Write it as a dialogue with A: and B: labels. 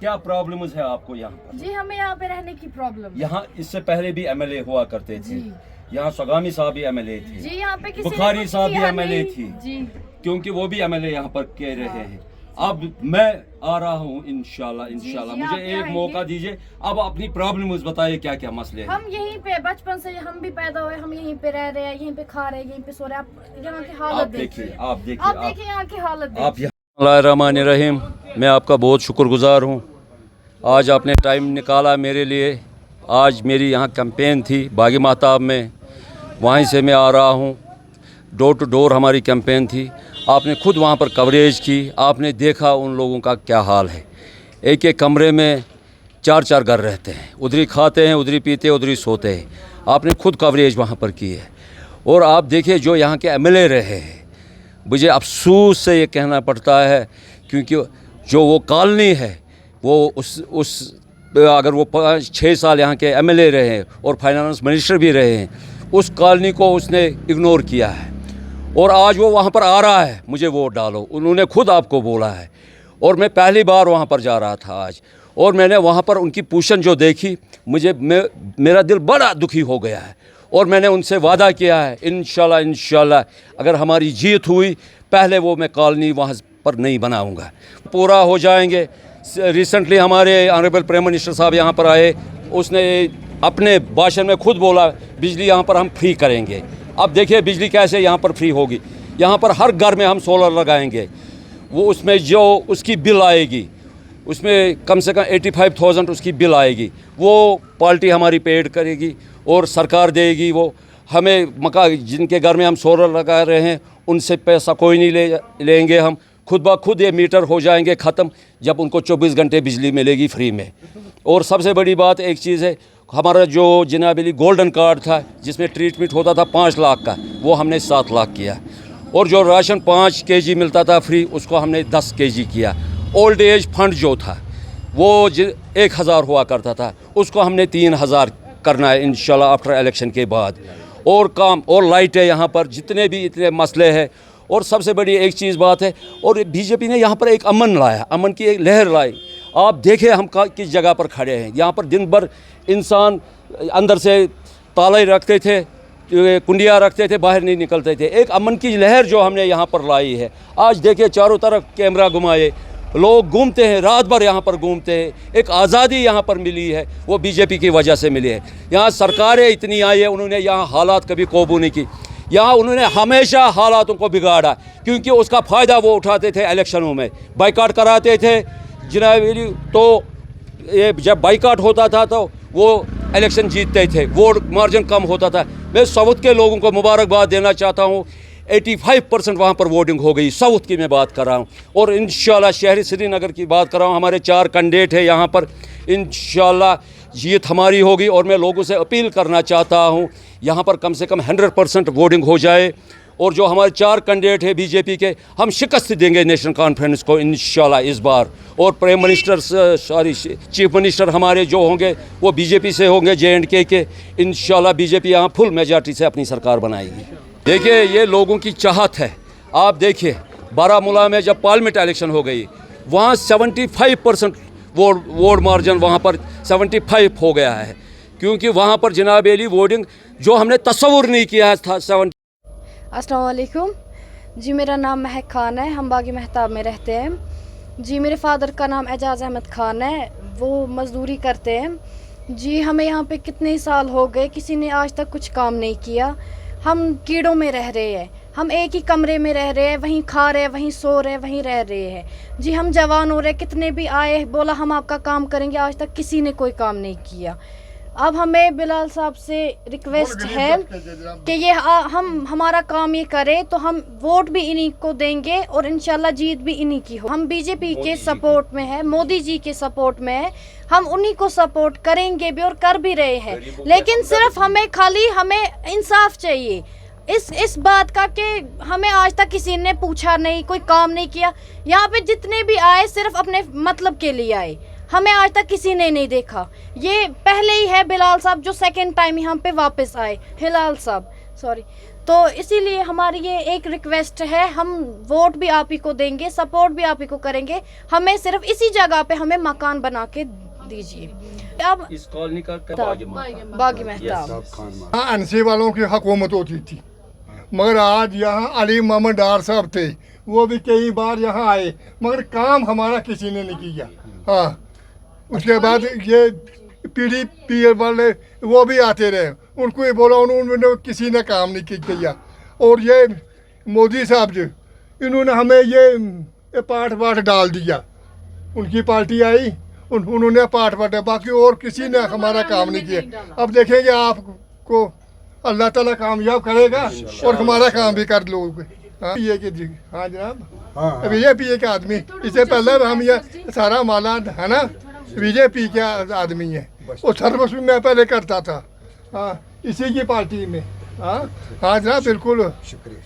A: क्या प्रॉब्लम्स है आपको यहाँ पर?
B: जी हमें यहाँ पे रहने की प्रॉब्लम।
A: यहाँ इससे पहले भी एमएलए हुआ करते थे, यहाँ सगामी साहब भी एमएलए थे
B: जी, यहाँ पे किसी
A: बुखारी साहब भी एमएलए थी
B: जी,
A: क्योंकि वो भी एमएलए यहाँ पर कह रहे हैं। अब मैं आ रहा हूँ इंशाल्लाह मुझे एक मौका दीजिए। अब अपनी प्रॉब्लम्स बताइए, क्या क्या मसले हैं?
B: हम यहीं पे बचपन से हम भी पैदा हुए, हम यहीं पे रह रहे हैं, यहीं पे खा रहे हैं, यहीं पे सो रहे हैं। आप यहाँ की हालत देखिए,
A: आप
B: देखिए यहाँ की हालत
A: आप बिस्मिल्लाहिर्रहमानिर्रहीम। मैं आपका बहुत शुक्रगुजार हूँ, आज आपने टाइम निकाला मेरे लिए। आज मेरी यहाँ कैंपेन थी बागी महताब में, वहीं से मैं आ रहा हूँ। डोर टू डोर हमारी कैंपेन थी, आपने खुद वहाँ पर कवरेज की, आपने देखा उन लोगों का क्या हाल है। एक एक कमरे में 4-4 घर रहते हैं, उधरी खाते हैं, उधरी पीते हैं, उधरी सोते हैं। आपने खुद कवरेज वहाँ पर की है। और आप देखिए जो यहाँ के एमएलए रहे हैं, मुझे अफसोस से ये कहना पड़ता है, क्योंकि जो वो कॉलोनी है वो उस अगर वो 5-6 साल यहाँ के एमएलए रहे हैं और फाइनेंस मिनिस्टर भी रहे हैं, उस कॉलोनी को उसने इग्नोर किया है। और आज वो वहाँ पर आ रहा है, मुझे वोट डालो, उन्होंने खुद आपको बोला है। और मैं पहली बार वहाँ पर जा रहा था आज, और मैंने वहाँ पर उनकी पोजीशन जो देखी, मेरा दिल बड़ा दुखी हो गया है। और मैंने उनसे वादा किया है इंशाल्लाह अगर हमारी जीत हुई, पहले वो मैं कॉलोनी वहाँ पर नहीं बनाऊँगा, पूरा हो जाएंगे। रिसेंटली हमारे ऑनरेबल प्राइम मिनिस्टर साहब यहाँ पर आए, उसने अपने भाषण में खुद बोला बिजली यहाँ पर हम फ्री करेंगे। अब देखिए बिजली कैसे यहाँ पर फ्री होगी। यहाँ पर हर घर में हम सोलर लगाएंगे, वो उसमें जो उसकी बिल आएगी, उसमें कम से कम 85,000 उसकी बिल आएगी, वो पार्टी हमारी पेड करेगी और सरकार देगी। वो हमें जिनके घर में हम सोलर लगा रहे हैं उनसे पैसा कोई नहीं लेंगे, हम खुद ब खुद ये मीटर हो जाएंगे ख़त्म जब उनको 24 घंटे बिजली मिलेगी फ्री में। और सबसे बड़ी बात एक चीज़ है, हमारा जो जनाबली गोल्डन कार्ड था जिसमें ट्रीटमेंट होता था 5 लाख का, वो हमने 7 लाख किया। और जो राशन 5 केजी मिलता था फ्री, उसको हमने 10 केजी किया। ओल्ड एज फंड जो था वो 1000 हुआ करता था, उसको हमने 3000 करना है इंशाल्लाह आफ्टर इलेक्शन के बाद। और काम और लाइट है यहाँ पर, जितने भी इतने मसले हैं। और सबसे बड़ी एक चीज़ बात है, और बीजेपी ने यहाँ पर एक अमन लाया, अमन की एक लहर लाई। आप देखें हम किस जगह पर खड़े हैं। यहाँ पर दिन भर इंसान अंदर से ताला ही रखते थे, कुंडियाँ रखते थे, बाहर नहीं निकलते थे। एक अमन की लहर जो हमने यहाँ पर लाई है। आज देखिए चारों तरफ कैमरा घुमाए, लोग घूमते हैं, रात भर यहाँ पर घूमते हैं। एक आज़ादी यहाँ पर मिली है, वो बीजेपी की वजह से मिली है। यहाँ सरकारें इतनी आई है, उन्होंने यहाँ हालात कभी काबू नहीं की। यहाँ उन्होंने हमेशा हालातों को बिगाड़ा, क्योंकि उसका फ़ायदा वो उठाते थे इलेक्शनों में, बाइकाट कराते थे जनाब। तो ये जब बाइकाट होता था तो वो इलेक्शन जीतते थे, वोट मार्जिन कम होता था। मैं साउथ के लोगों को मुबारकबाद देना चाहता हूँ, 85% वहाँ पर वोटिंग हो गई। साउथ की मैं बात कर रहा हूँ। और इंशाल्लाह शहरी श्रीनगर की बात कर रहा हूँ, हमारे 4 कैंडिडेट है यहाँ पर, इंशाल्लाह जीत हमारी होगी। और मैं लोगों से अपील करना चाहता हूँ यहाँ पर कम से कम 100% वोटिंग हो जाए। और जो हमारे 4 कैंडिडेट है बीजेपी के, हम शिकस्त देंगे नेशनल कॉन्फ्रेंस को इंशाल्लाह इस बार। और प्राइम मिनिस्टर चीफ मिनिस्टर हमारे जो होंगे वो बीजेपी से होंगे, JNK के। इंशाल्लाह बीजेपी यहाँ फुल मेजॉरिटी से अपनी सरकार बनाएगी। देखिए ये लोगों की चाहत है। आप देखिए बारामूला में जब पार्लियामेंट इलेक्शन हो गई, वहाँ 75% वोट मार्जिन वहाँ पर 75 हो गया है, क्योंकि वहाँ पर जनाब अली वोटिंग जो हमने तस्वुर नहीं किया था।
B: अस्सलाम वालेकुम जी, मेरा नाम महक खान है, हम बागी महताब में रहते हैं जी। मेरे फादर का नाम एजाज़ अहमद खान है, वो मज़दूरी करते हैं जी। हमें यहाँ पे कितने साल हो गए, किसी ने आज तक कुछ काम नहीं किया। हम कीड़ों में रह रहे हैं, हम एक ही कमरे में रह रहे हैं, वहीं खा रहे हैं, वहीं सो रहे हैं, वहीं रह रहे हैं जी। हम जवान हो रहे, कितने भी आए बोला हम आपका काम करेंगे, आज तक किसी ने कोई काम नहीं किया। अब हमें बिलाल साहब से रिक्वेस्ट है कि ये हमारा काम ये करे तो हम वोट भी इन्हीं को देंगे और इंशाल्लाह जीत भी इन्हीं की हो। हम बीजेपी के सपोर्ट में है, मोदी जी के सपोर्ट में है, हम उन्हीं को सपोर्ट करेंगे भी और कर भी रहे हैं। लेकिन सिर्फ हमें इंसाफ चाहिए इस बात का कि हमें आज तक किसी ने पूछा नहीं, कोई काम नहीं किया। यहाँ पे जितने भी आए सिर्फ अपने मतलब के लिए आए, हमें आज तक किसी ने नहीं देखा। ये पहले ही है बिलाल साहब जो सेकंड टाइम यहाँ पे वापस आए, हिलाल साहब सॉरी। تو اسی لیے ہماری یہ ایک ریکویسٹ ہے, ہم ووٹ بھی آپ ہی کو دیں گے, سپورٹ بھی آپ ہی کو کریں گے, ہمیں صرف اسی جگہ پہ ہمیں مکان بنا کے دیجیے. اب
A: اس کالونی کا
B: باغی مہتاب
C: این سی والوں کی حکومت ہوتی تھی, مگر آج یہاں علی محمد ڈار صاحب تھے, وہ بھی کئی بار یہاں آئے مگر کام ہمارا کسی نے نہیں کیا. ہاں اس کے بعد یہ پی ڈی پی والے وہ بھی آتے رہے, ان کو یہ بولا انہوں نے کسی نے کام نہیں کیا. اور یہ مودی صاحب جو انہوں نے ہمیں یہ پاٹ واٹ ڈال دیا, ان کی پارٹی آئی انہوں نے پاٹ واٹ, باقی اور کسی نے ہمارا کام نہیں کیا. اب دیکھیں گے آپ کو اللہ تعالیٰ کامیاب کرے گا اور ہمارا کام بھی کر لو گے. ہاں یہ کہ جی ہاں جناب بی جے پی کے آدمی, اس سے پہلے ہم یہ سارا مالا ہے نا بی جے پی کے آدمی ہے, وہ سروس میں پہلے کرتا تھا. ہاں اسی کی پارٹی میں. ہاں ہاں جناب بالکل.
D: شکریہ.